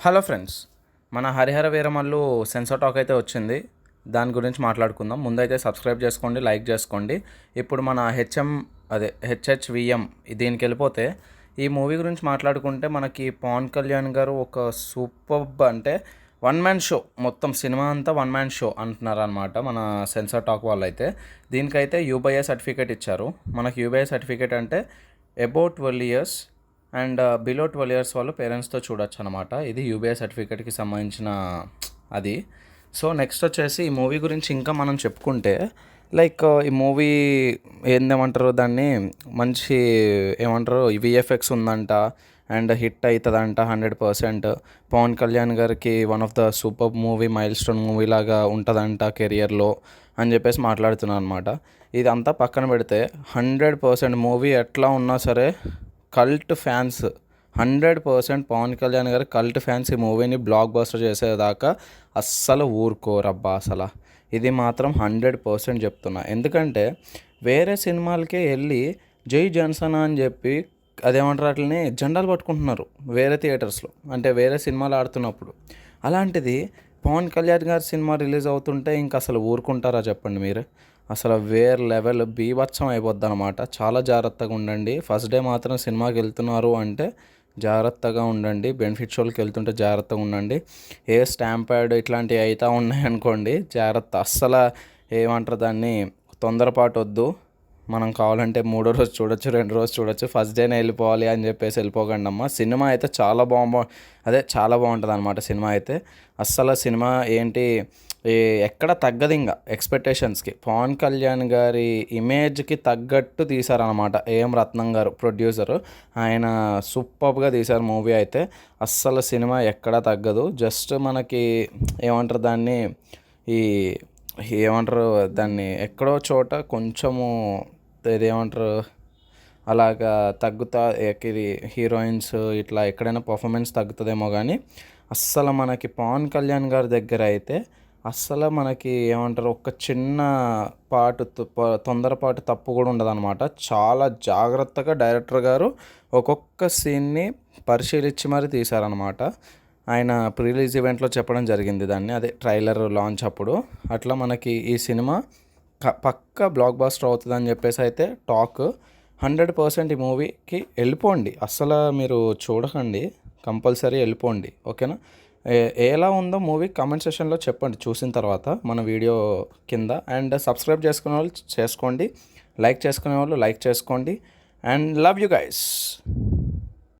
Hello friends, మన Harihara Veeramallu censor talk అయితే వచ్చింది. దాని గురించి మాట్లాడుకుందాం. ముందైతే సబ్స్క్రైబ్ చేసుకోండి, లైక్ చేసుకోండి. ఇప్పుడు మన హెచ్హెచ్విఎం దీనికి వెళ్ళిపోతే ఈ మూవీ గురించి మాట్లాడుకుంటే మనకి పవన్ కళ్యాణ్ గారు ఒక సూపర్బ్ అంటే వన్ మ్యాన్ షో, మొత్తం సినిమా అంతా వన్ మ్యాన్ షో అంటున్నారు అనమాట మన సెన్సార్ టాక్ వాళ్ళు అయితే. దీనికైతే యూబైఏ సర్టిఫికేట్ ఇచ్చారు. మనకి యూబైఏ సర్టిఫికేట్ అంటే about 12 years and below 12 years వాళ్ళు పేరెంట్స్తో చూడొచ్చు అనమాట. ఇది యూబీఐ సర్టిఫికేట్కి సంబంధించిన అది. సో నెక్స్ట్ వచ్చేసి ఈ మూవీ గురించి ఇంకా మనం చెప్పుకుంటే లైక్ ఈ మూవీ ఏందేమంటారు దాన్ని, మంచి ఏమంటారు విఎఫ్ఎక్స్ ఉందంట అండ్ హిట్ అవుతుందంట 100%. పవన్ కళ్యాణ్ గారికి one of the super movie, mile stone movie లాగా ఉంటుందంట కెరియర్లో అని చెప్పేసి మాట్లాడుతున్నాను అనమాట. ఇదంతా పక్కన పెడితే 100% మూవీ ఎట్లా ఉన్నా సరే కల్ట్ ఫ్యాన్స్ 100% పవన్ కళ్యాణ్ గారు కల్ట్ ఫ్యాన్స్ ఈ మూవీని బ్లాక్ బస్టర్ చేసేదాకా అస్సలు ఊరుకోరబ్బా. అసలు ఇది మాత్రం 100% చెప్తున్నా. ఎందుకంటే వేరే సినిమాలకే వెళ్ళి జై జనసేన అని చెప్పి అదేమంటారు అట్లనే జెండాలు పట్టుకుంటున్నారు వేరే థియేటర్స్లో, అంటే వేరే సినిమాలు ఆడుతున్నప్పుడు. అలాంటిది పవన్ కళ్యాణ్ గారి సినిమా రిలీజ్ అవుతుంటే ఇంక అసలు ఊరుకుంటారా చెప్పండి మీరు? అసలు వేరే లెవెల్ బీభత్సం అయిపోద్ది అనమాట. చాలా జాగ్రత్తగా ఉండండి. ఫస్ట్ డే మాత్రం సినిమాకి వెళ్తున్నారు అంటే జాగ్రత్తగా ఉండండి. బెనిఫిట్ షోలకి వెళ్తుంటే జాగ్రత్తగా ఉండండి. ఏ స్టాంప్ ప్యాడ్ ఇట్లాంటివి అవుతూ ఉన్నాయనుకోండి, జాగ్రత్త. అస్సలు ఏమంటారు దాన్ని, తొందరపాటు వద్దు. మనం కావాలంటే మూడో రోజు చూడొచ్చు, 2 రోజు చూడొచ్చు. ఫస్ట్ డేనే వెళ్ళిపోవాలి అని చెప్పేసి వెళ్ళిపోకండి అమ్మ. సినిమా అయితే చాలా బాగుంటుంది అనమాట. సినిమా అయితే అస్సలు సినిమా ఏంటి ఎక్కడ తగ్గదు ఇంకా ఎక్స్పెక్టేషన్స్కి. పవన్ కళ్యాణ్ గారి ఇమేజ్కి తగ్గట్టు తీశారనమాట ఏఎం రత్నం గారు ప్రొడ్యూసరు. ఆయన సూపర్గా తీశారు మూవీ అయితే. అస్సలు సినిమా ఎక్కడ తగ్గదు. జస్ట్ మనకి ఏమంటారు దాన్ని, ఈ ఏమంటారు దాన్ని, ఎక్కడో చోట కొంచెము ఇదేమంటారు అలాగా తగ్గుతా, ఇది హీరోయిన్స్ ఇట్లా ఎక్కడైనా పర్ఫార్మెన్స్ తగ్గుతుందేమో కానీ అస్సలు మనకి పవన్ కళ్యాణ్ గారి దగ్గర అయితే అస్సలు మనకి ఏమంటారు ఒక చిన్న తొందరపాటు తప్పు కూడా ఉండదన్నమాట. చాలా జాగ్రత్తగా డైరెక్టర్ గారు ఒక్కొక్క సీన్ని పరిశీలించి మరి తీశారనమాట. ఆయన ప్రీ రిలీజ్ ఈవెంట్లో చెప్పడం జరిగింది దాన్ని, అదే ట్రైలర్ లాంచ్ అప్పుడు. అట్లా మనకి ఈ సినిమా పక్కా బ్లాక్ బాస్టర్ అవుతుందని చెప్పేసి అయితే టాక్. 100% ఈ మూవీకి వెళ్ళిపోండి. అస్సలు మీరు చూడకండి, కంపల్సరీ వెళ్ళిపోండి. ఓకేనా? ఎలా ఉందో మూవీ కామెంట్ సెక్షన్లో చెప్పండి చూసిన తర్వాత మన వీడియో కింద. అండ్ సబ్స్క్రైబ్ చేసుకునే వాళ్ళు చేసుకోండి, లైక్ చేసుకునే వాళ్ళు లైక్ చేసుకోండి. And love you guys.